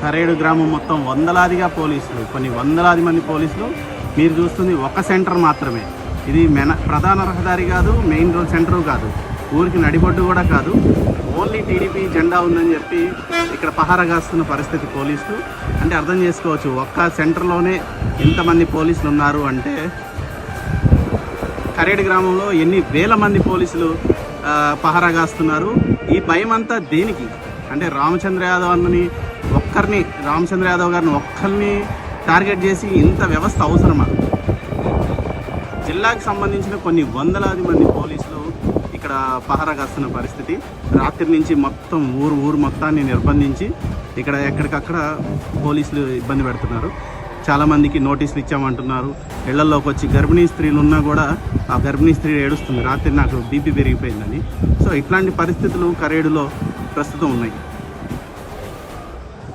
కరేడు గ్రామం మొత్తం వందలాదిగా పోలీసులు, కొన్ని వందలాది మంది పోలీసులు. మీరు చూస్తుంది ఒక సెంటర్ మాత్రమే. ఇది ప్రధాన రహదారి కాదు, మెయిన్ రోడ్ సెంటరు కాదు, ఊరికి నడిబొడ్డు కూడా కాదు. ఓన్లీ టీడీపీ జెండా ఉందని చెప్పి ఇక్కడ పహారా కాస్తున్న పరిస్థితి పోలీసులు. అంటే అర్థం చేసుకోవచ్చు, ఒక్క సెంటర్లోనే ఇంతమంది పోలీసులు ఉన్నారు అంటే కరేడు గ్రామంలో ఎన్ని వేల మంది పోలీసులు పహారా కాస్తున్నారు. ఈ భయం అంతా దేనికి అంటే రామచంద్ర యాదవ్ గారిని ఒక్కరిని టార్గెట్ చేసి ఇంత వ్యవస్థ అవసరమా? జిల్లాకు సంబంధించిన కొన్ని వందలాది మంది పోలీసులు ఇక్కడ పహారా కాస్తున్న పరిస్థితి. రాత్రి నుంచి మొత్తం ఊరు మొత్తాన్ని నిర్బంధించి ఇక్కడ ఎక్కడికక్కడ పోలీసులు ఇబ్బంది పెడుతున్నారు. చాలామందికి నోటీసులు ఇచ్చామంటున్నారు. ఇళ్లలోకి వచ్చి గర్భిణీ స్త్రీలు ఉన్నా కూడా ఆ గర్భిణీ స్త్రీ ఏడుస్తుంది, రాత్రి నాకు బీపీ పెరిగిపోయిందని. సో ఇట్లాంటి పరిస్థితులు కరేడులో ప్రస్తుతం ఉన్నాయి.